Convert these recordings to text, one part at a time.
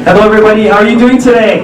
Hello everybody, how are you doing today?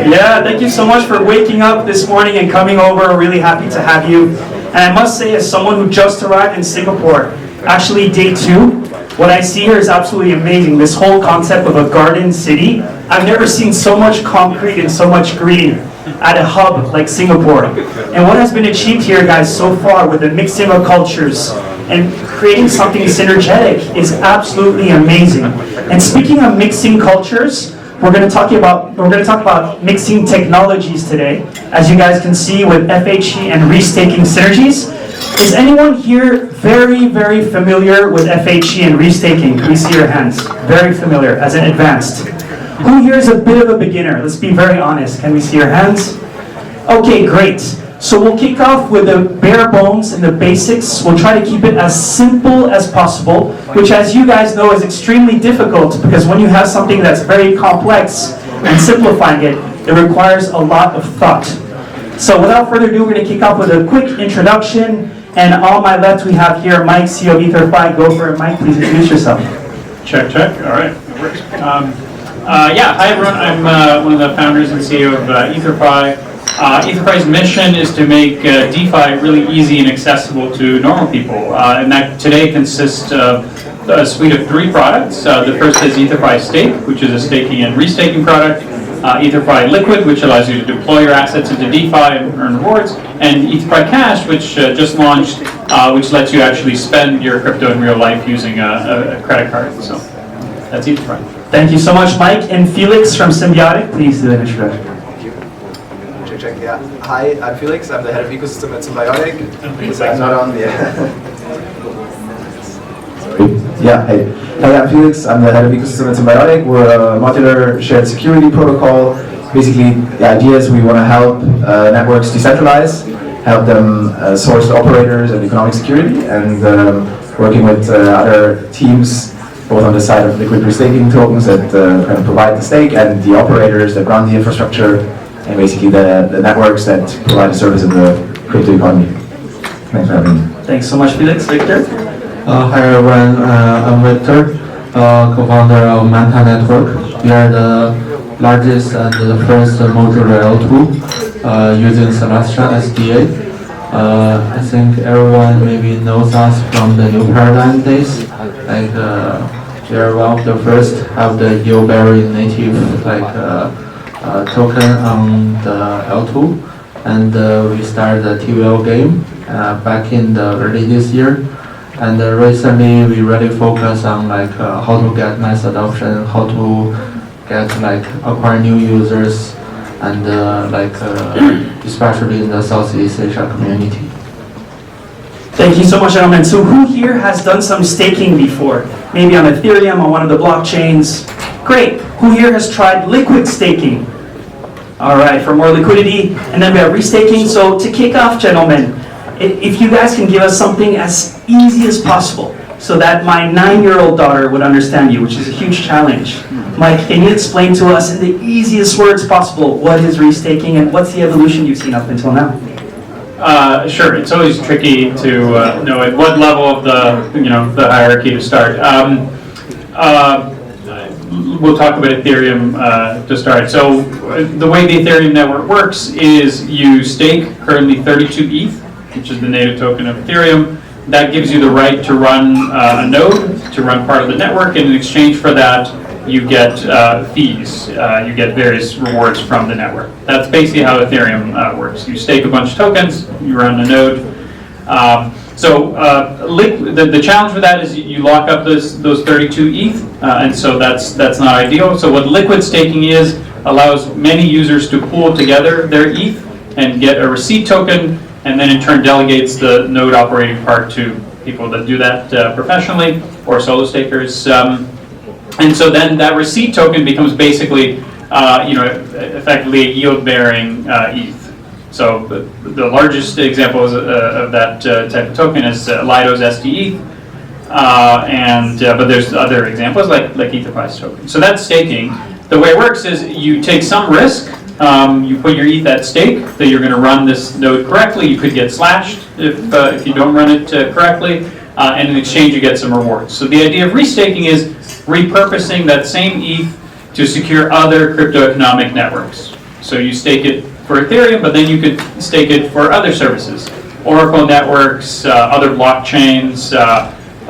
Yeah, thank you so much for waking up this morning and coming over. Really happy to have you. And I must say, as someone who just arrived in Singapore, actually day 2, what I see here is absolutely amazing. This whole concept of a garden city. I've never seen so much concrete and so much green at a hub like Singapore. And what has been achieved here, guys, so far with the mixing of cultures and creating something synergetic is absolutely amazing. And speaking of mixing cultures, we're going to talk about mixing technologies today. As you guys can see with FHE and Restaking synergies. Is anyone here very, very familiar with FHE and Restaking? Can we see your hands? Very familiar, as in advanced. Who here is a bit of a beginner? Let's be very honest. Can we see your hands? Okay, great. So we'll kick off with the bare bones and the basics. We'll try to keep it as simple as possible, which, as you guys know, is extremely difficult because when you have something that's very complex and simplifying it, it requires a lot of thought. So without further ado, we're going to kick off with a quick introduction. And on my left, we have here Mike, CEO of Etherfi. Go for it, Mike. Please introduce yourself. Check, check. All right, it works. Hi everyone. I'm one of the founders and CEO of Etherfi. Etherfi's mission is to make DeFi really easy and accessible to normal people, and that today consists of a suite of 3 products. The first is Etherfi Stake, which is a staking and restaking product. Etherfi Liquid, which allows you to deploy your assets into DeFi and earn rewards, and Etherfi Cash, which just launched, which lets you actually spend your crypto in real life using a credit card. So that's Etherfi. Thank you so much, Mike. And Felix from Symbiotic, please do an introduction. Check, yeah. Hi, I'm Felix. I'm the head of ecosystem at Symbiotic. I'm not on the. Sorry. Yeah. Hey, I'm Felix. I'm the head of ecosystem at Symbiotic. We're a modular shared security protocol. Basically, the idea is we want to help networks decentralize, help them source operators and economic security, and working with other teams, both on the side of liquid restaking tokens that kind of provide the stake, and the operators that run the infrastructure, and basically the networks that provide a service in the crypto economy. Thanks for having me. Thanks so much, Felix. Victor? Hi everyone, I'm Victor, co-founder of Manta Network. We are the largest and the first modular L2 using Celestia SDA. I think everyone maybe knows us from the new paradigm days. Like we are one of the first have the yield-bearing native token on the L2, and we started the TVL game back in the early this year. And recently we really focus on how to get mass adoption, how to get acquire new users, and especially in the Southeast Asia community. Thank you so much, gentlemen. So who here has done some staking before? Maybe on Ethereum, on one of the blockchains? Great. Who here has tried liquid staking? All right, for more liquidity. And then we have restaking. So to kick off, gentlemen, if you guys can give us something as easy as possible so that my 9-year-old daughter would understand you, which is a huge challenge. Mike, can you explain to us in the easiest words possible what is restaking and what's the evolution you've seen up until now? Sure. It's always tricky to know at what level of the hierarchy to start. We'll talk about Ethereum to start. So the way the Ethereum network works is you stake currently 32 ETH, which is the native token of Ethereum. That gives you the right to run a node, to run part of the network, and in exchange for that, you get fees. You get various rewards from the network. That's basically how Ethereum works. You stake a bunch of tokens, you run a node. The challenge with that is you lock up those 32 ETH, and so that's not ideal. So what liquid staking is, allows many users to pool together their ETH and get a receipt token, and then in turn delegates the node operating part to people that do that professionally or solo stakers. And so then that receipt token becomes basically, effectively a yield-bearing ETH. So the largest example of that type of token is Lido's SDE, but there's other examples like Etherfi's token. So that's staking. The way it works is you take some risk. You put your ETH at stake that you're going to run this node correctly. You could get slashed if you don't run it correctly, and in exchange you get some rewards. So the idea of restaking is repurposing that same ETH to secure other crypto-economic networks. So you stake it for Ethereum, but then you could stake it for other services. Oracle networks, other blockchains,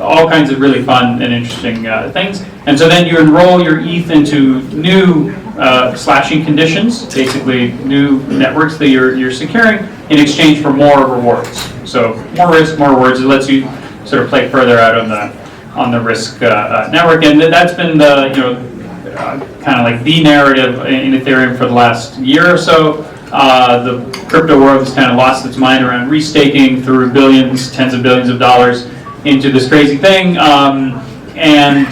all kinds of really fun and interesting things. And so then you enroll your ETH into new slashing conditions, basically new networks that you're securing in exchange for more rewards. So more risk, more rewards. It lets you sort of play further out on the risk network, and that's been the kind of like the narrative in Ethereum for the last year or so. The crypto world has kind of lost its mind around restaking, through billions, tens of billions of dollars into this crazy thing, in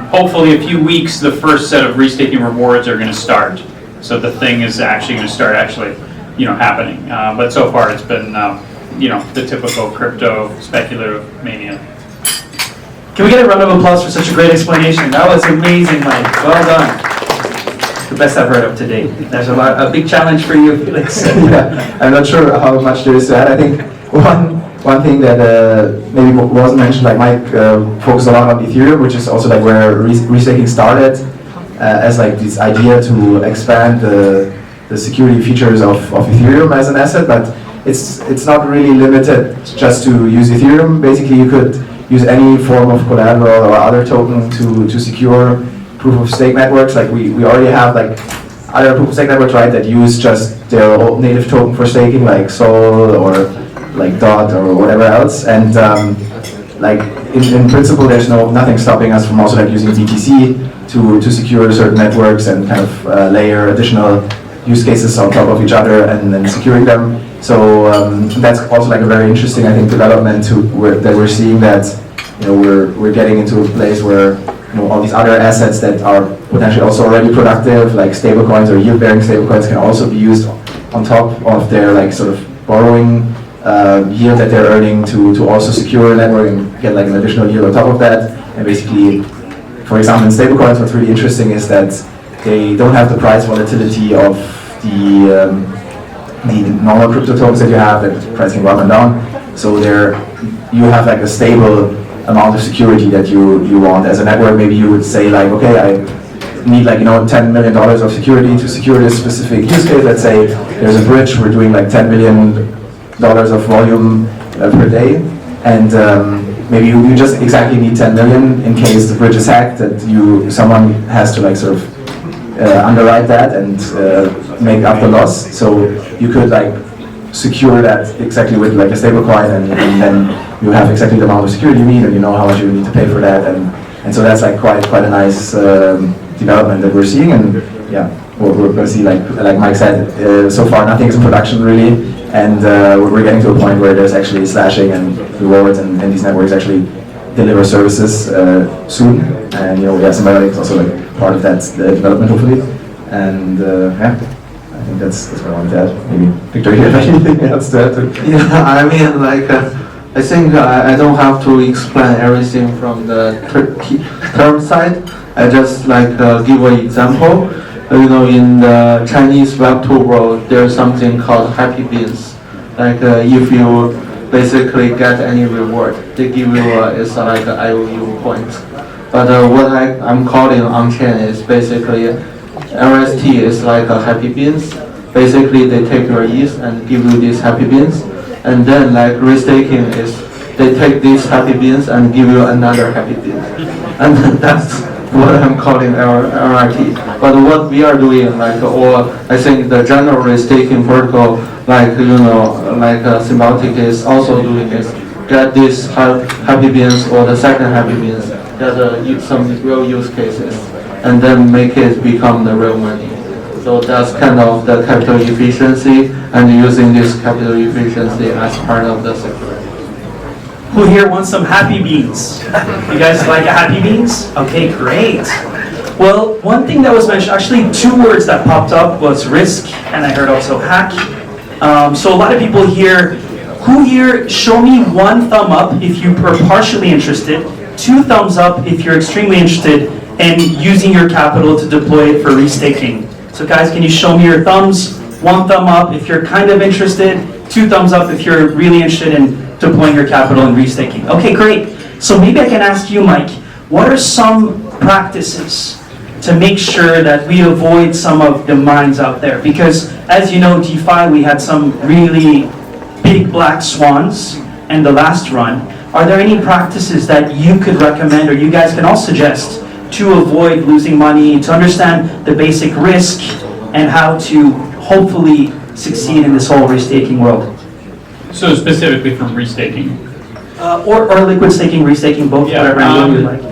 hopefully a few weeks, the first set of restaking rewards are going to start. So the thing is actually going to start happening. But so far it's been the typical crypto speculative mania. Can we get a round of applause for such a great explanation? That was amazing, Mike. Well done. The best I've heard up to date. There's a big challenge for you, Felix. Yeah, I'm not sure how much there is to add. I think one thing that maybe wasn't mentioned, like Mike focused a lot on Ethereum, which is also like where restaking started, as like this idea to expand the security features of Ethereum as an asset, but it's not really limited just to use Ethereum. Basically, you could use any form of collateral or other token to secure proof of stake networks. Like we already have like other proof of stake networks, right, that use just their own native token for staking, like Sol or like DOT or whatever else. And like in principle, there's nothing stopping us from also like using BTC to secure certain networks and kind of layer additional use cases on top of each other and then securing them. So that's also like a very interesting, I think, development that we're seeing, that we're getting into a place where all these other assets that are potentially also already productive, like stablecoins or yield-bearing stablecoins, can also be used on top of their like sort of borrowing yield that they're earning to also secure a network and get like an additional yield on top of that. And basically, for example, in stablecoins, what's really interesting is that they don't have the price volatility of the normal crypto tokens that you have, that price can go up and down. So you have like a stable amount of security that you want as a network. Maybe you would say like, okay, I need like $10 million of security to secure this specific use case. Let's say there's a bridge, we're doing like $10 million of volume per day, and maybe you just exactly need 10 million in case the bridge is hacked, that someone has to like sort of underwrite that and make up the loss. So you could like secure that exactly with like a stable coin, and then you have exactly the amount of security you need, and you know how much you need to pay for that, and so that's like quite a nice development that we're seeing. And yeah, we're going to see, like Mike said, so far nothing is in production really, and we're getting to a point where there's actually slashing and rewards, and these networks actually deliver services soon. And Symbiotic is also like part of that development, hopefully. And I think that's what I wanted to add. Maybe Victor, you have anything else to add to? Yeah, I mean, like, I think I don't have to explain everything from the term side. I just like give an example. In the Chinese Web2 world, there's something called happy beans. Like, if you basically get any reward, they give you it's like an IOU point. But what I'm calling on-chain is basically RST is like a happy beans. Basically, they take your ETH and give you these happy beans, and then like restaking is they take these happy beans and give you another happy bean, and that's what I'm calling RRT. But what we are doing, like, or I think the general restaking protocol, like Symbiotic is also doing, is get these happy beans or the second happy beans, get some real use cases, and then make it become the real money. So that's kind of the capital efficiency, and using this capital efficiency as part of the security. Who here wants some happy beans? You guys like happy beans? Okay, great. Well, one thing that was mentioned, actually 2 words that popped up was risk, and I heard also hack. So a lot of people here, who here, show me 1 thumb up if you are partially interested, 2 thumbs up if you're extremely interested in using your capital to deploy it for restaking. So guys, can you show me your thumbs? 1 thumb up if you're kind of interested, 2 thumbs up if you're really interested in deploying your capital in restaking. Okay, great. So maybe I can ask you, Mike, what are some practices to make sure that we avoid some of the mines out there? Because as you know, DeFi, we had some really big black swans in the last run. Are there any practices that you could recommend or you guys can all suggest to avoid losing money, to understand the basic risk and how to hopefully succeed in this whole restaking world? So specifically from restaking? Or liquid staking, restaking, both, whatever angle you like.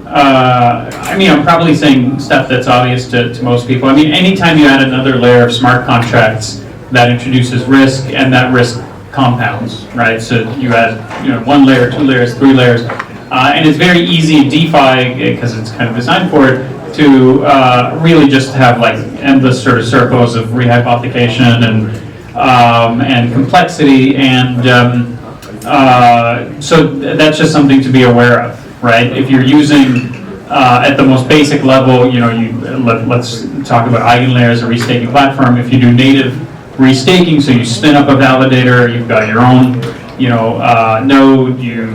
I mean, I'm probably saying stuff that's obvious to most people. I mean, anytime you add another layer of smart contracts, that introduces risk, and that risk compounds, right? So you add, 1 layer, 2 layers, 3 layers, and it's very easy in DeFi, because it's kind of designed for it, to really just have like endless sort of circles of rehypothecation and complexity, and so that's just something to be aware of, right? If you're using at the most basic level, let's talk about eigenlayers, a restaking platform. If you do native restaking, so you spin up a validator, you've got your own, node, you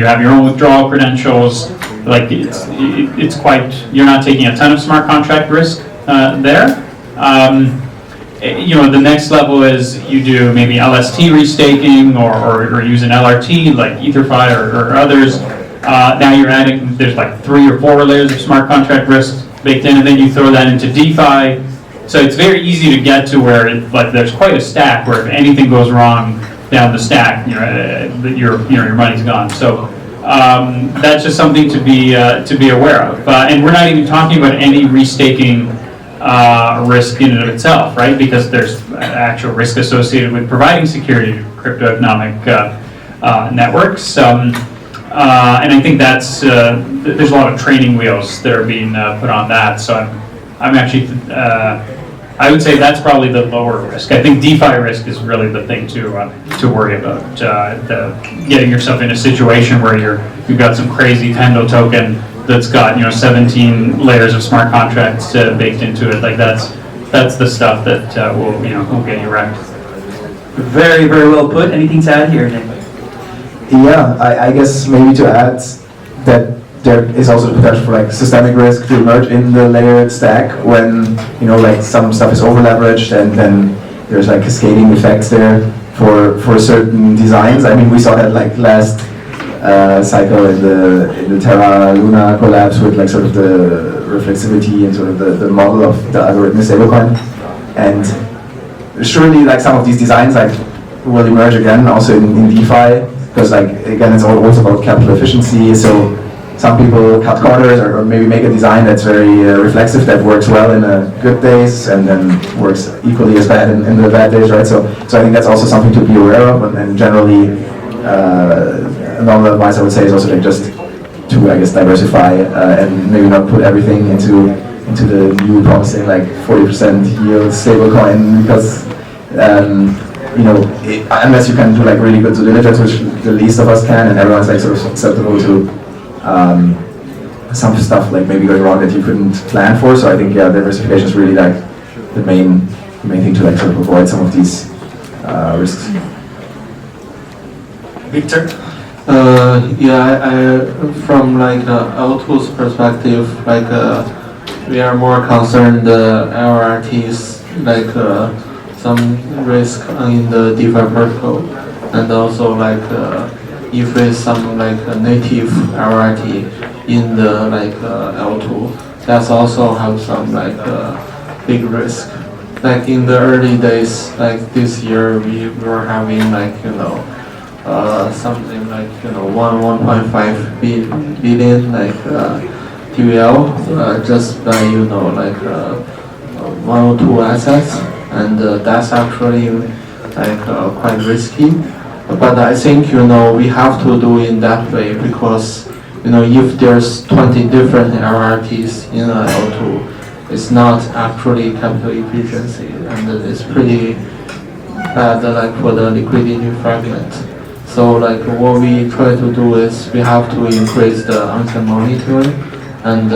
have your own withdrawal credentials. Like it's quite, you're not taking a ton of smart contract risk there. The next level is you do maybe LST restaking or use an LRT like Etherfi or others. Now you're adding, there's like 3 or 4 layers of smart contract risk baked in, and then you throw that into DeFi. So it's very easy to get to where there's quite a stack where if anything goes wrong down the stack, your money's gone. So that's just something to be aware of. And we're not even talking about any restaking risk in and of itself, right? Because there's actual risk associated with providing security to cryptoeconomic networks. And I think that's there's a lot of training wheels that are being put on that. So I'm actually I would say that's probably the lower risk. I think DeFi risk is really the thing to worry about. Getting yourself in a situation where you've got some crazy Tendo token that's got 17 layers of smart contracts baked into it. Like that's the stuff that will get you wrecked. Very, very well put. Anything to add here, Nick? Yeah, I guess maybe to add that there is also the potential for like systemic risk to emerge in the layered stack when like some stuff is over leveraged, and then there's like cascading effects there for certain designs. I mean, we saw that like last cycle in the Terra Luna collapse with like sort of the reflexivity and sort of the model of the algorithmic stablecoin, and surely like some of these designs like will emerge again also in DeFi, because like again it's also about capital efficiency. So some people cut corners or maybe make a design that's very reflexive, that works well in good days and then works equally as bad in the bad days, right? So I think that's also something to be aware of, and generally another advice I would say is also like just to I guess diversify and maybe not put everything into the new promising like 40% yield stablecoin, because unless you can do like really good due diligence, which the least of us can, and everyone's like sort of susceptible to some stuff like maybe going wrong that you couldn't plan for. So I think diversification is really like the main thing to like sort of avoid some of these risks. Victor? From like the L2's perspective, like we are more concerned LRTs, like some risk in the DeFi protocol, and also like if it's some like a native LRT in the like L2, that's also have some like big risk. Like in the early days, like this year, we were having like something like 1.5 billion like TVL just by like 1 or 2 assets, and that's actually like quite risky. But I think we have to do it in that way, because if there's 20 different LRTs in a L2, it's not actually capital efficiency, and it's pretty bad like for the liquidity fragment. So like what we try to do is we have to increase the on-chain monitoring and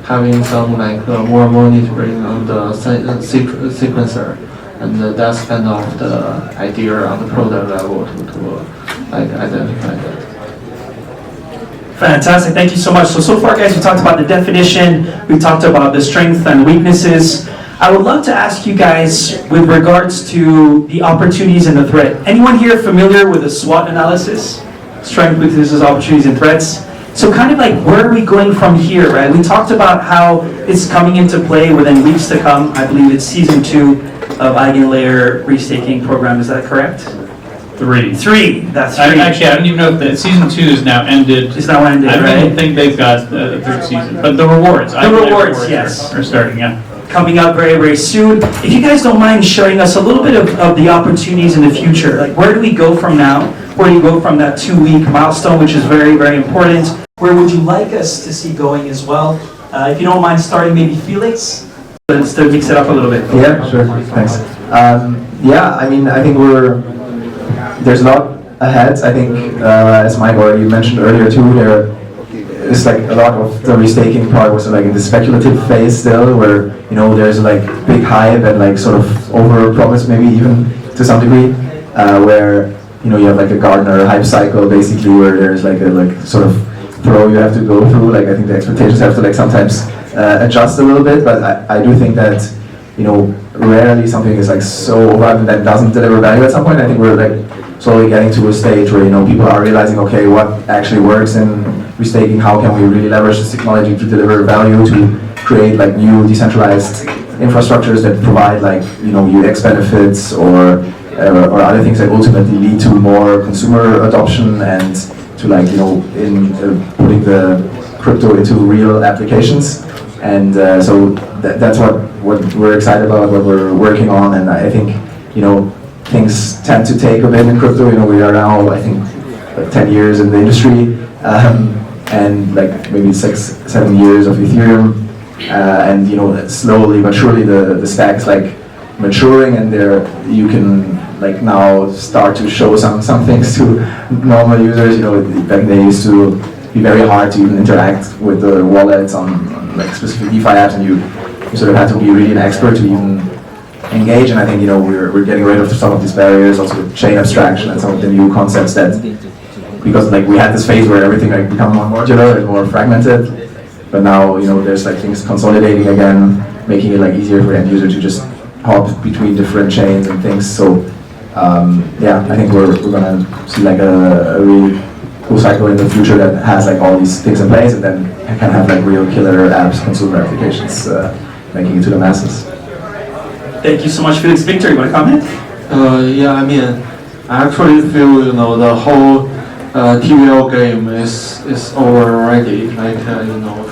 having some like more monitoring on the sequencer. And that's kind of the idea on the product level to like identify that. Fantastic, thank you so much. So far guys, we talked about the definition, we talked about the strengths and weaknesses. I would love to ask you guys with regards to the opportunities and the threat. Anyone here familiar with a SWOT analysis? Strengths, weaknesses, opportunities, and threats. So kind of like, where are we going from here, right? We talked about how it's coming into play within weeks to come. I believe it's season 2 of Eigenlayer restaking program, is that correct? 3. 3, that's 3. Actually, I don't even know if the season 2 is now ended. It's now ended, I don't right? even think they've got the 3rd season, but the rewards. The rewards, yes. Are starting, yeah. Coming up very, very soon. If you guys don't mind sharing us a little bit of the opportunities in the future, like where do we go from now? Where do you go from that 2-week milestone, which is very, very important? Where would you like us to see going as well? If you don't mind starting, maybe Felix, let's mix it up a little bit. Yeah, sure, thanks. Yeah, I mean, I think there's a lot ahead. I think, as Mike already mentioned earlier too, there is like a lot of the restaking part was like in the speculative phase still, where there's like big hype and like sort of over promise maybe even to some degree, where you have like a Gartner hype cycle basically, where there's like a sort of throw you have to go through. Like I think the expectations have to like sometimes adjust a little bit, but I do think that rarely something is like so overhyped that doesn't deliver value at some point. I think we're like slowly getting to a stage where people are realizing, okay, what actually works in restaking, how can we really leverage this technology to deliver value, to create like new decentralized infrastructures that provide like UX benefits or other things that ultimately lead to more consumer adoption and to like in putting the crypto into real applications. And so that's what we're excited about, what we're working on. And I think things tend to take a bit in crypto. We are now, I think, like 10 years in the industry, and like maybe 6-7 years of Ethereum, and slowly but surely the stack is like maturing, and there you can like now start to show some things to normal users. Back they used to be very hard to even interact with the wallets on like specific DeFi apps, and you sort of had to be really an expert to even engage. And I think we're getting rid of some of these barriers, also with chain abstraction and some of the new concepts that, because like we had this phase where everything like become more modular and more fragmented, but now there's like things consolidating again, making it like easier for end user to just hop between different chains and things. So yeah, I think we're gonna see like a really cool cycle in the future that has like all these things in place, and then can have like real killer apps, consumer applications, making it to the masses. Thank you so much, Felix. Victor, you want to comment? Yeah, I mean, I actually feel the whole TVL game is over already. Like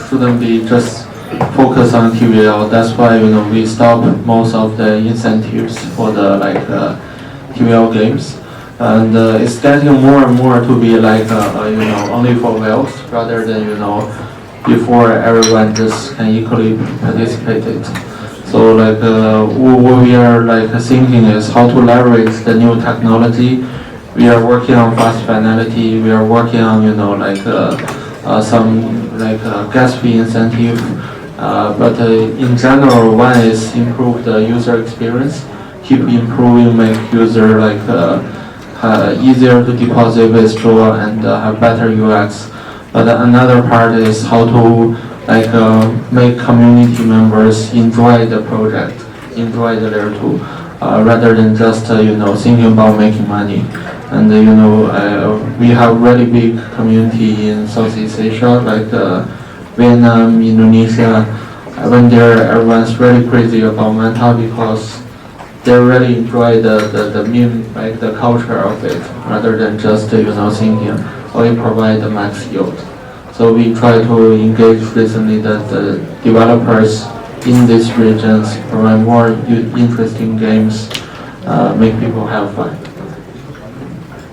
shouldn't be just focus on TVL. That's why we stop most of the incentives for the TVL games, and it's getting more and more to be like only for whales rather than before everyone just can equally participate it. So what we are thinking is how to leverage the new technology. We are working on fast finality. We are working on some gas fee incentive. But in general, one is improve the user experience, keep improving, make user easier to deposit, withdraw, and have better UX. But another part is how to make community members enjoy the project, enjoy the layer 2, rather than just thinking about making money. And we have really big community in Southeast Asia, like Vietnam, Indonesia. When there, everyone's really crazy about Manta because they really enjoy the meme, the culture of it, rather than just thinking, oh, it provides the max yield. So we try to engage recently that the developers in these regions provide more interesting games, make people have fun.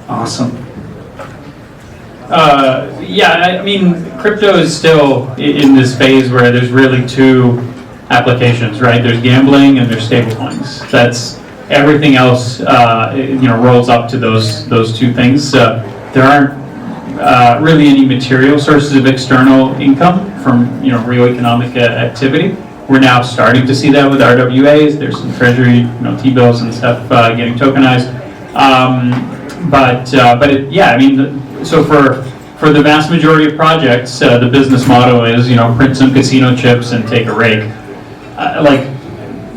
Awesome. Yeah, I mean, crypto is still in this phase where there's really two applications, right? There's gambling and there's stablecoins. That's everything else. Rolls up to those two things. There aren't really any material sources of external income from real economic activity. We're now starting to see that with RWAs. There's some treasury, T-bills and stuff getting tokenized. But yeah, I mean, so for for the vast majority of projects, the business motto is, print some casino chips and take a rake.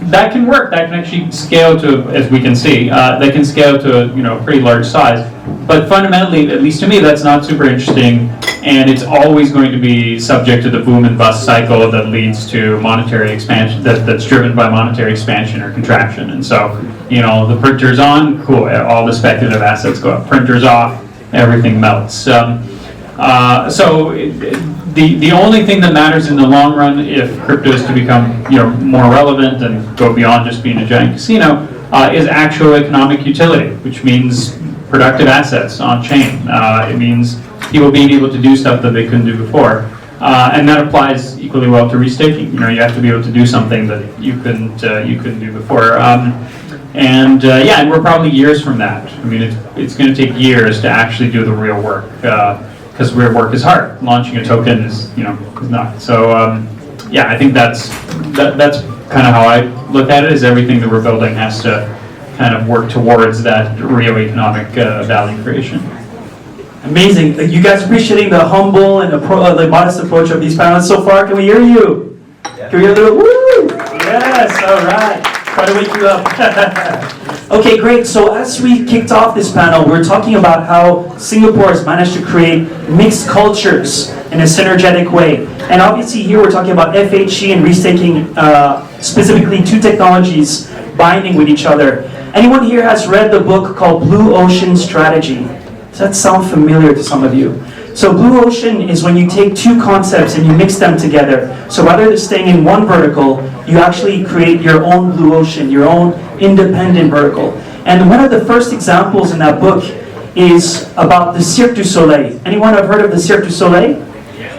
That can work. That can actually scale to, as we can see, that can scale to a pretty large size. But fundamentally, at least to me, that's not super interesting, and it's always going to be subject to the boom and bust cycle that leads to monetary expansion, that's driven by monetary expansion or contraction. And so, the printer's on, cool, all the speculative assets go up. Printer's off, everything melts. The only thing that matters in the long run, if crypto is to become more relevant and go beyond just being a giant casino, is actual economic utility, which means productive assets on chain. It means people being able to do stuff that they couldn't do before, and that applies equally well to restaking. You have to be able to do something that you couldn't do before. And we're probably years from that. I mean, it's going to take years to actually do the real work. Because real work is hard. Launching a token is not. So I think that's kind of how I look at it. Is everything that we're building has to kind of work towards that real economic value creation. Amazing. You guys appreciating the humble and the modest approach of these panelists so far? Can we hear you? Yeah. Can we hear a little woo? Yes. All right. Try to wake you up. Okay, great. So as we kicked off this panel, we're talking about how Singapore has managed to create mixed cultures in a synergetic way. And obviously here we're talking about FHE and restaking, specifically two technologies binding with each other. Anyone here has read the book called Blue Ocean Strategy? Does that sound familiar to some of you? So Blue Ocean is when you take two concepts and you mix them together. So rather than staying in one vertical, you actually create your own blue ocean, your own independent vertical. And one of the first examples in that book is about the Cirque du Soleil. Anyone have heard of the Cirque du Soleil?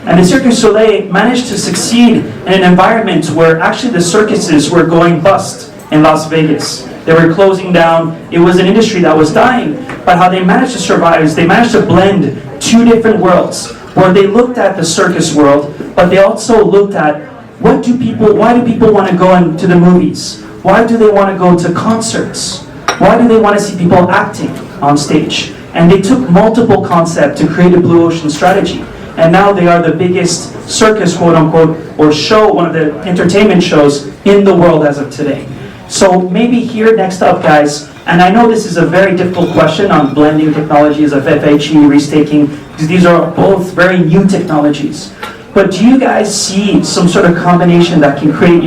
And the Cirque du Soleil managed to succeed in an environment where actually the circuses were going bust in Las Vegas. They were closing down. It was an industry that was dying. But how they managed to survive is they managed to blend two different worlds, where they looked at the circus world, but they also looked at why do people want to go into the movies? Why do they want to go to concerts? Why do they want to see people acting on stage? And they took multiple concepts to create a blue ocean strategy. And now they are the biggest circus, quote unquote, or show, one of the entertainment shows in the world as of today. So maybe here next up, guys, and I know this is a very difficult question on blending technologies of FHE, restaking, because these are both very new technologies. But do you guys see some sort of combination that can create,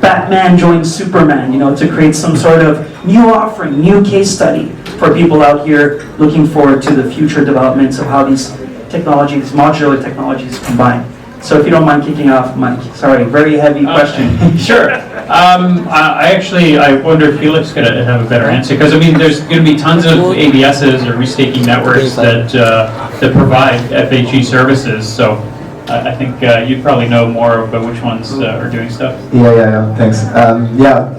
Batman joins Superman, to create some sort of new offering, new case study for people out here looking forward to the future developments of how these technologies, modular technologies combine? So if you don't mind kicking off, Mike. Sorry, very heavy question. Sure. I wonder if Felix could have a better answer, because there's going to be tons of ABSs or restaking networks that provide FHE services. So I think you'd probably know more about which ones are doing stuff. Yeah. Thanks.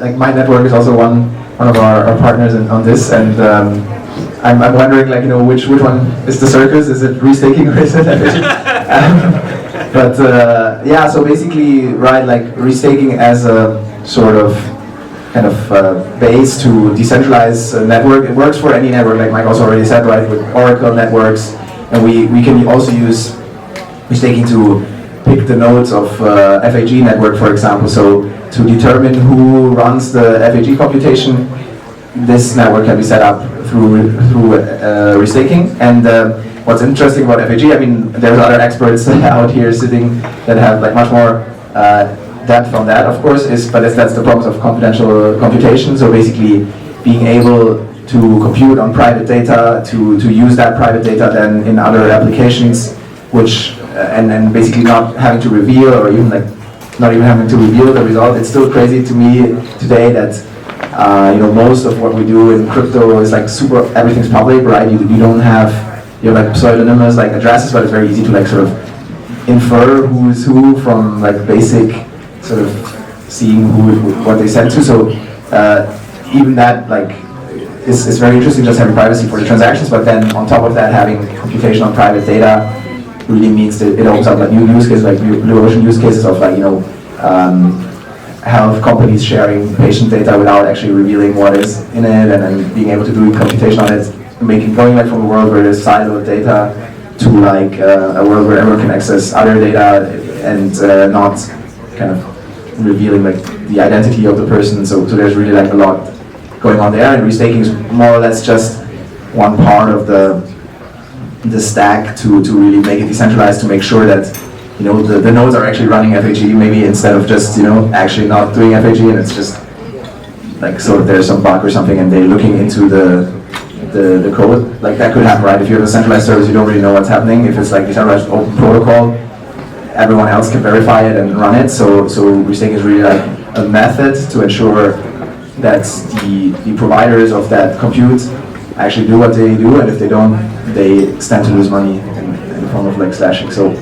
Like my network is also one of our partners on this, and I'm wondering, which one is the circus? Is it restaking or is it FHE? So basically, right, like restaking as a sort of kind of base to decentralize a network. It works for any network, like Mike also already said, right, with Oracle networks, and we can also use restaking to pick the nodes of FHE network, for example. So to determine who runs the FHE computation, this network can be set up through restaking. And what's interesting about FHE, there's other experts out here sitting that have like much more depth on that, of course, but that's the promise of confidential computation. So basically being able to compute on private data, to use that private data then in other applications, which and basically not having to reveal, or even like not even having to reveal the result. It's still crazy to me today that most of what we do in crypto is like everything's public, right? You don't have like pseudonymous like addresses, but it's very easy to like sort of infer who's who from like basic sort of seeing what they sent to. So even that like is very interesting, just having privacy for the transactions, but then on top of that having computation on private data really means that it opens up like new use cases, like blue ocean use cases of like health companies sharing patient data without actually revealing what is in it, and then being able to do computation on it, going like from a world where there's siloed data to like a world where everyone can access other data and not kind of revealing like the identity of the person. So there's really like a lot going on there, and restaking is more or less just one part of the stack to really make it decentralized, to make sure that the nodes are actually running FHE, maybe instead of just actually not doing FHE, and it's just like sort of there's some bug or something and they're looking into the code. Like that could happen, right? If you have a centralized service, you don't really know what's happening. If it's like decentralized open protocol, everyone else can verify it and run it. So restaking is really like a method to ensure that the providers of that compute actually do what they do, and if they don't, they stand to lose money in the form of like slashing. So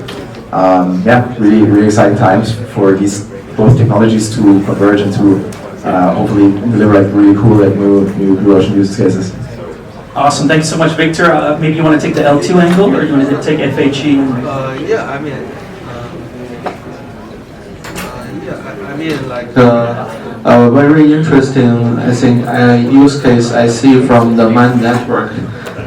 yeah, really exciting times for these both technologies to converge and to hopefully deliver like really cool like new blue ocean use cases. Awesome, thank you so much, Victor. Maybe you want to take the L2 angle, or you want to take FHE? Yeah, I mean, like very interesting, I think, use case I see from the Manta network.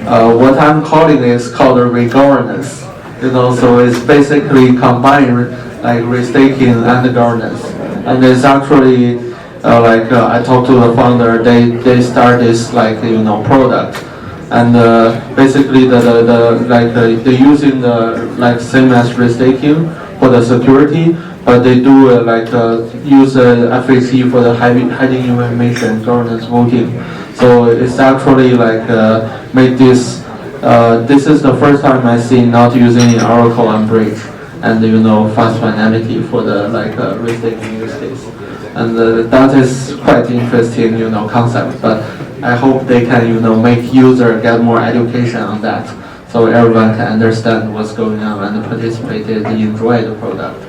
What I'm calling is called re-governance. So it's basically combined like restaking and governance. And it's actually I talked to the founder. They start this product, and basically they're using the same as restaking for the security. But they do use FHE for the hiding information governance voting. So it's actually made this. This is the first time I see not using Oracle and Bridge and fast finality for the restaking use case. And that is quite interesting concept. But I hope they can make user get more education on that, so everyone can understand what's going on and participate and enjoy the product.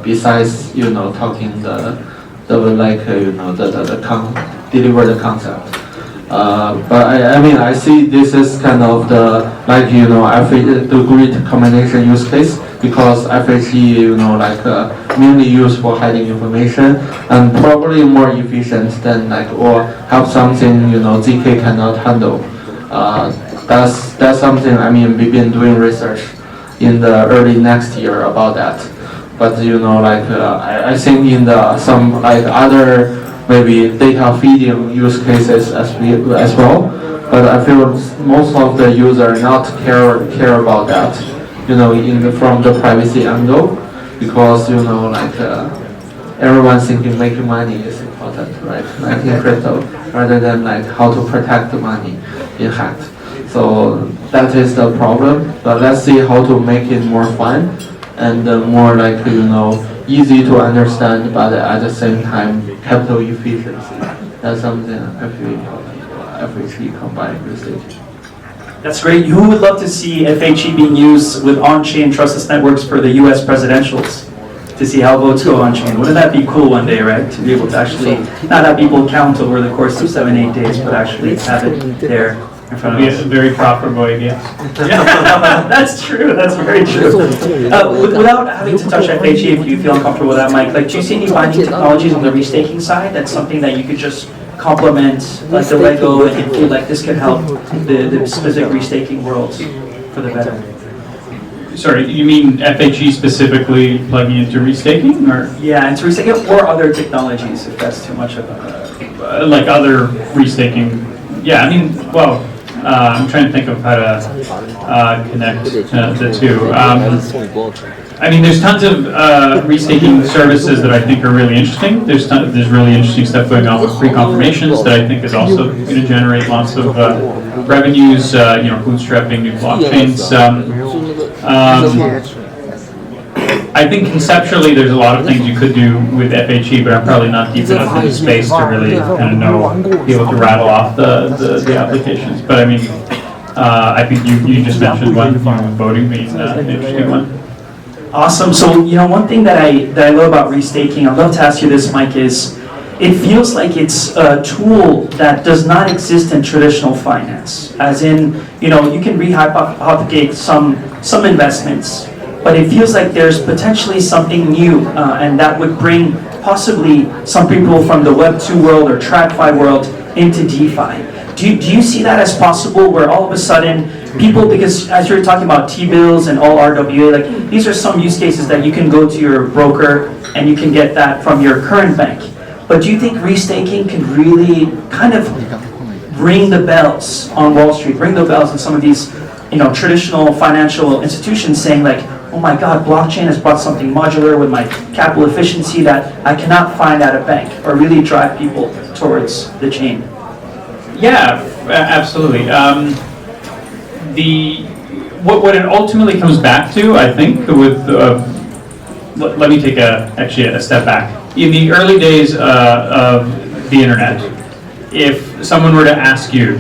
Besides, talking deliver the concept. But I mean, I see this is kind of the the grid combination use case, because FHE, mainly used for hiding information and probably more efficient than or have something ZK cannot handle. That's something. I mean, we've been doing research in the early next year about that. But I think in some other maybe data feeding use cases as well. But I feel most of the users not care about that, from the privacy angle, because everyone's thinking making money is important, right? Like in crypto, rather than how to protect the money in hacked. So that is the problem. But let's see how to make it more fun and more easy to understand, but at the same time capital efficiency. That's something I feel FHE combined with it. That's great. Who would love to see FHE being used with on-chain trustless networks for the US presidentials? To see how votes go on-chain. Wouldn't that be cool one day, right? To be able to actually, not have people count over the course of 7-8 days, but actually have it there in front of us. Very profitable idea. That's true. That's very true. Without having to touch FHE, if you feel uncomfortable with that, Mike, do you see any binding technologies on the restaking side? That's something that you could just complement, like the Lego, and you feel like this could help the specific restaking worlds for the better. Sorry, you mean FHE specifically plugging into restaking, or? Yeah, into restaking or other technologies, if that's too much of a... like other restaking. Yeah, I mean, well, I'm trying to think of how to connect the two. I mean, there's tons of restaking services that I think are really interesting. There's really interesting stuff going on with pre-confirmations that I think is also going to generate lots of revenues. Bootstrapping new blockchains. I think conceptually there's a lot of things you could do with FHE, but I'm probably not deep enough in the space to really kind of be able to rattle off the applications. But I mean, I think you just mentioned one, voting being an interesting one. Awesome. So, one thing that I love about restaking, I'd love to ask you this, Mike, is it feels like it's a tool that does not exist in traditional finance. As in, you can rehypothecate some investments, but it feels like there's potentially something new, and that would bring possibly some people from the Web 2 world or TradFi world into DeFi. Do you see that as possible, where all of a sudden people, because as you're talking about T-bills and all RWA, like these are some use cases that you can go to your broker and you can get that from your current bank. But do you think restaking can really kind of ring the bells on Wall Street, ring the bells in some of these, traditional financial institutions, saying like, oh my God, blockchain has brought something modular with my capital efficiency that I cannot find at a bank, or really drive people towards the chain? Yeah, absolutely. What it ultimately comes back to, I think, with let me take actually a step back. In the early days of the internet, if someone were to ask you,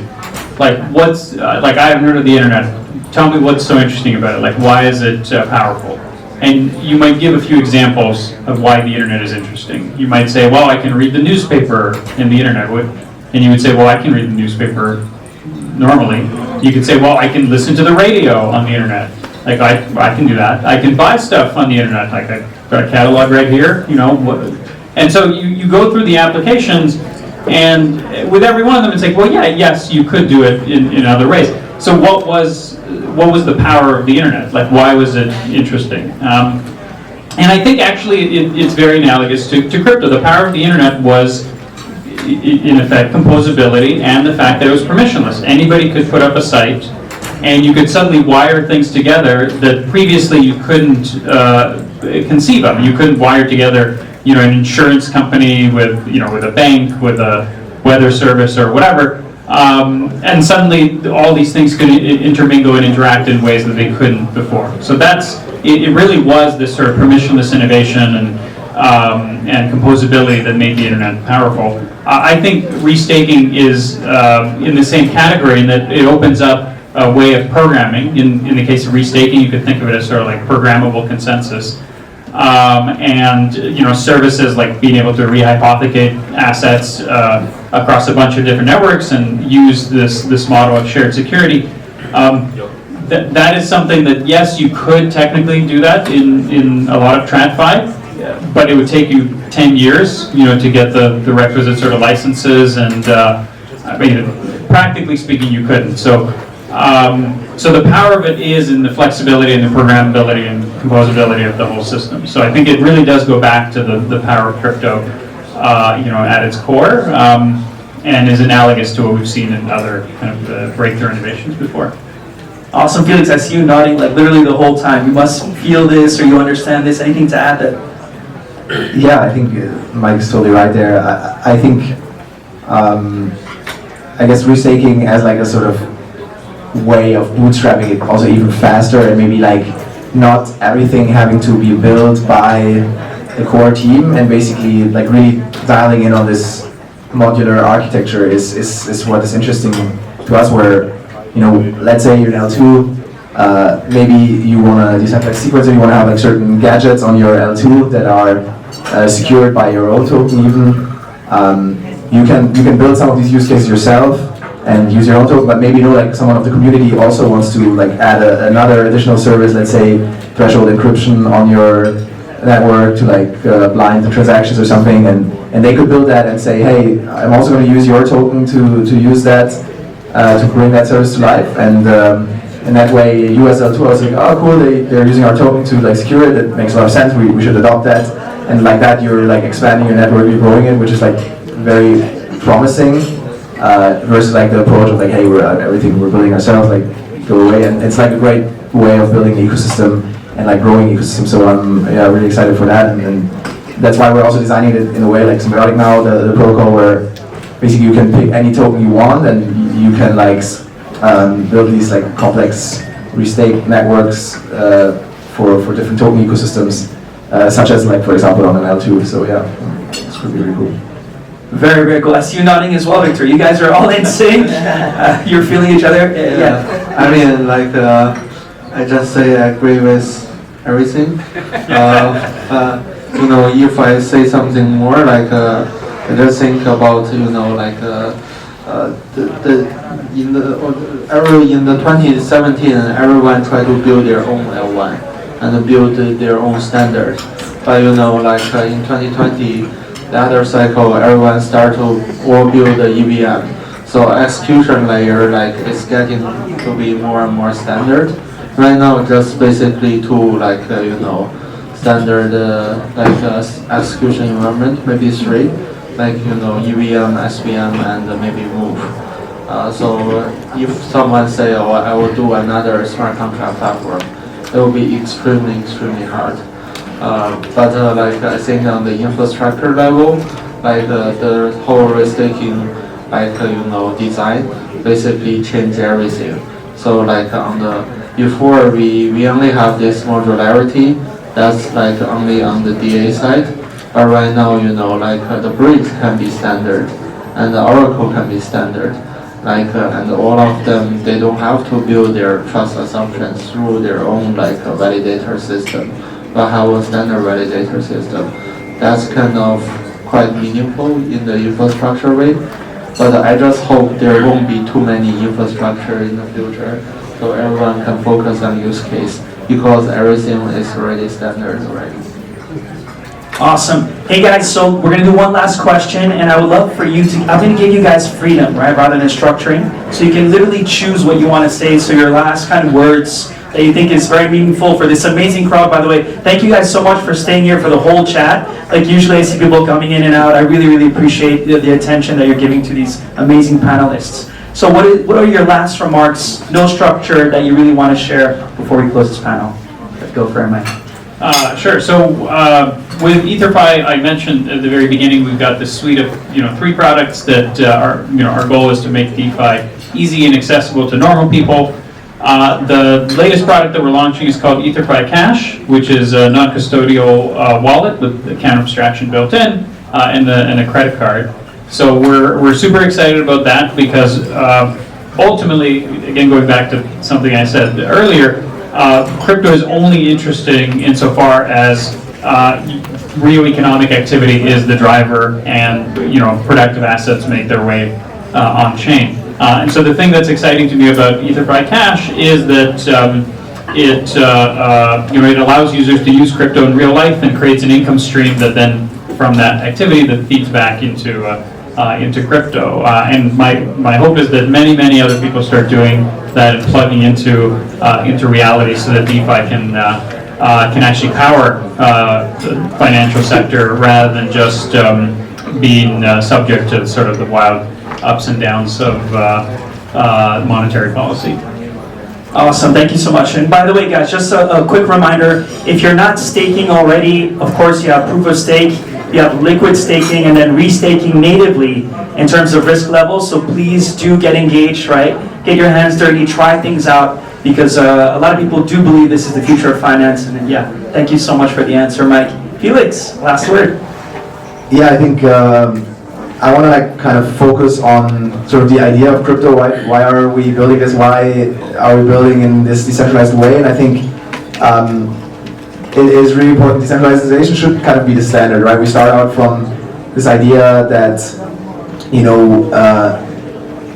like, I haven't heard of the internet, tell me what's so interesting about it, like, why is it powerful? And you might give a few examples of why the internet is interesting. You might say, well, I can read the newspaper in the internet. And you would say, well, I can read the newspaper normally. You could say, well, I can listen to the radio on the internet. Like, I can do that. I can buy stuff on the internet. Like, I've got a catalog right here, And so you go through the applications, and with every one of them, it's like, well, yes, you could do it in other ways. So what was the power of the internet? Like, why was it interesting? And I think actually it's very analogous to crypto. The power of the internet was, in effect, composability and the fact that it was permissionless. Anybody could put up a site, and you could suddenly wire things together that previously you couldn't conceive of. You couldn't wire together, an insurance company with a bank, with a weather service or whatever. And suddenly all these things could intermingle and interact in ways that they couldn't before. So it really was this sort of permissionless innovation and composability that made the internet powerful. I think restaking is in the same category in that it opens up a way of programming. In the case of restaking, you could think of it as sort of like programmable consensus. And services like being able to rehypothecate assets across a bunch of different networks and use this model of shared security. That is something that, yes, you could technically do that in a lot of TradFi, but it would take you 10 years, to get the requisite sort of licenses, and practically speaking, you couldn't. So the power of it is in the flexibility and the programmability and composability of the whole system. So I think it really does go back to the power of crypto, at its core, and is analogous to what we've seen in other kind of breakthrough innovations before. Awesome, Felix. I see you nodding like literally the whole time. You must feel this, or you understand this. Anything to add that? Yeah, I think Mike's totally right there. I think, I guess restaking as like a sort of way of bootstrapping it also even faster, and maybe like not everything having to be built by the core team, and basically like really dialing in on this modular architecture is what is interesting to us, where, let's say you're an L2, maybe you want to decentralize sequence, and you want to have like certain gadgets on your L2 that are secured by your own token even. You can build some of these use cases yourself and use your own token, but maybe like someone of the community also wants to like add another additional service, let's say threshold encryption on your network to like blind the transactions or something, and they could build that and say, hey, I'm also going to use your token to use that to bring that service to life, and that way you as L2 are like, oh cool, they're using our token to like secure it. It makes a lot of sense. We should adopt that, and like that you're like expanding your network, you're growing it, which is like very promising. Versus like the approach of like, hey, everything we're building ourselves, like go away, and it's like a great way of building an ecosystem and like growing ecosystem. So I'm really excited for that, and that's why we're also designing it in a way like Symbiotic now, the protocol where basically you can pick any token you want, and you can like build these like complex restake networks for different token ecosystems, such as like for example on an L2. So yeah, it's could be really cool. Very, very cool. I see you nodding as well, Victor. You guys are all in sync. You're feeling each other. Yeah. I mean, like, I just say I agree with everything. If I say something more, like, I just think about, like, in the 2017, everyone tried to build their own L1 and build their own standard. But like in 2020. The other cycle, everyone started to all build the EVM. So execution layer like is getting to be more and more standard. Right now, just basically to standard execution environment, maybe 3, EVM, SVM, and maybe move. So if someone say, oh, I will do another smart contract platform, it will be extremely hard. But I think on the infrastructure level, the whole restaking, design basically change everything. So on the before we only have this modularity that's only on the DA side, but right now the bridge can be standard and the Oracle can be standard. And all of them, they don't have to build their trust assumptions through their own validator system, but have a standard validator system. That's kind of quite meaningful in the infrastructure way. But I just hope there won't be too many infrastructure in the future, so everyone can focus on use case, because everything is already standard already. Awesome. Hey guys, so we're going to do one last question, and I would love for you to, I'm going to give you guys freedom, right, rather than structuring. So you can literally choose what you want to say, so your last kind of words that you think is very meaningful for this amazing crowd, by the way. Thank you guys so much for staying here for the whole chat. Usually I see people coming in and out. I really appreciate the attention that you're giving to these amazing panelists. So what are your last remarks, no structure, that you really want to share before we close this panel? Let's go for it, Mike. Sure. So with Etherfi, I mentioned at the very beginning, we've got this suite of 3 products that our goal is to make DeFi easy and accessible to normal people. The latest product that we're launching is called Etherfi Cash, which is a non-custodial wallet with account abstraction built in and a credit card. So we're super excited about that because ultimately, again going back to something I said earlier, crypto is only interesting insofar as real economic activity is the driver, and productive assets make their way on chain. And so the thing that's exciting to me about Etherfi Cash is that it allows users to use crypto in real life and creates an income stream that then from that activity that feeds back into crypto. And my hope is that many other people start doing that and plugging into reality, so that DeFi can actually power the financial sector rather than just being subject to sort of the wild ups and downs of monetary policy. Awesome, thank you so much. And by the way, guys, just a quick reminder, if you're not staking already, of course you have proof of stake, you have liquid staking, and then restaking natively in terms of risk levels. So please do get engaged, right? Get your hands dirty, try things out, because a lot of people do believe this is the future of finance. And yeah, thank you so much for the answer, Mike. Felix, last word. Yeah, I think I want to kind of focus on sort of the idea of crypto. Why are we building this? Why are we building in this decentralized way? And I think it is really important. Decentralization should kind of be the standard, right? We start out from this idea that,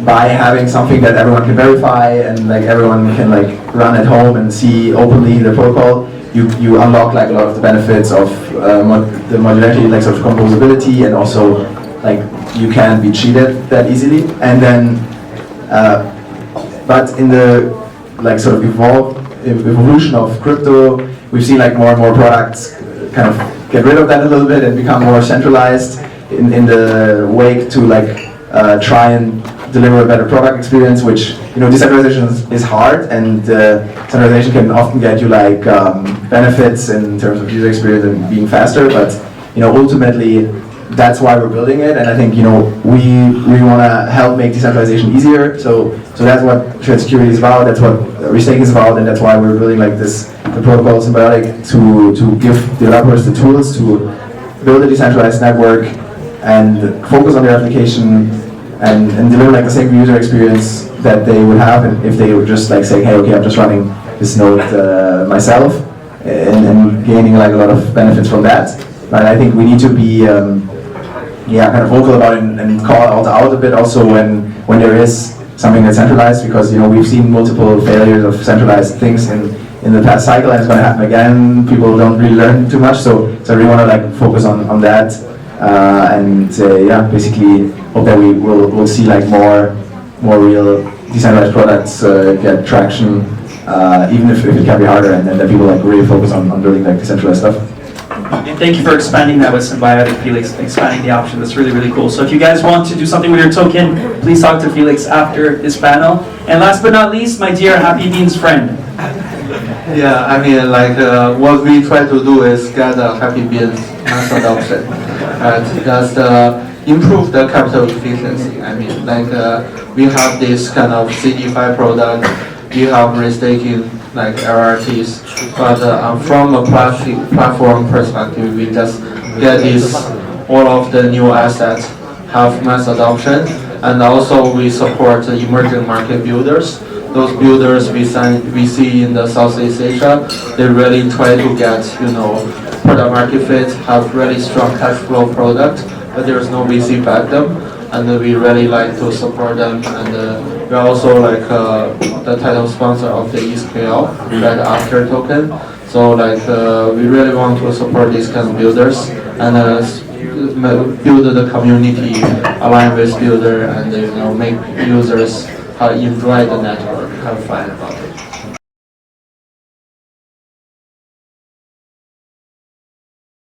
by having something that everyone can verify and everyone can run at home and see openly the protocol, you unlock a lot of the benefits of the modularity, sort of composability, and also you can't be cheated that easily. And then, but in the sort of evolution of crypto, we've seen more and more products kind of get rid of that a little bit and become more centralized in the wake to try and deliver a better product experience, which decentralization is hard, and centralization can often get you benefits in terms of user experience and being faster, but ultimately that's why we're building it. And I think we want to help make decentralization easier. So that's what shared security is about. That's what restaking is about, and that's why we're building the protocol Symbiotic to give developers the tools to build a decentralized network and focus on their application and deliver the same user experience that they would have if they would just say, hey, okay, I'm just running this node myself, and gaining a lot of benefits from that. But I think we need to be kind of vocal about it and call out a bit also when there is something that's centralized, because we've seen multiple failures of centralized things in the past cycle, and it's going to happen again. People don't really learn too much, so I really want to focus on that, and basically hope that we'll see more more real decentralized products get traction, even if it can be harder, and then people like really focus on building like decentralized stuff. And thank you for expanding that with Symbiotic, Felix, expanding the option. That's really, really cool. So if you guys want to do something with your token, please talk to Felix after this panel. And last but not least, my dear Happy Beans friend. Yeah, I mean, like, what we try to do is get a Happy Beans mass adoption, right? Just improve the capital efficiency. I mean, like, we have this kind of CD5 product, we have restaking, like LRTs, but from a platform perspective, we just get this, all of the new assets have mass adoption, and also we support the emerging market builders. Those builders we see in the Southeast Asia, they really try to get, product market fit, have really strong cash flow product, but there's no VC back them, and we really like to support them, and we're also like the title sponsor of the eScale, right after token. So like we really want to support these kind of builders and build the community, align with builder, and make users enjoy the network, have fun about it.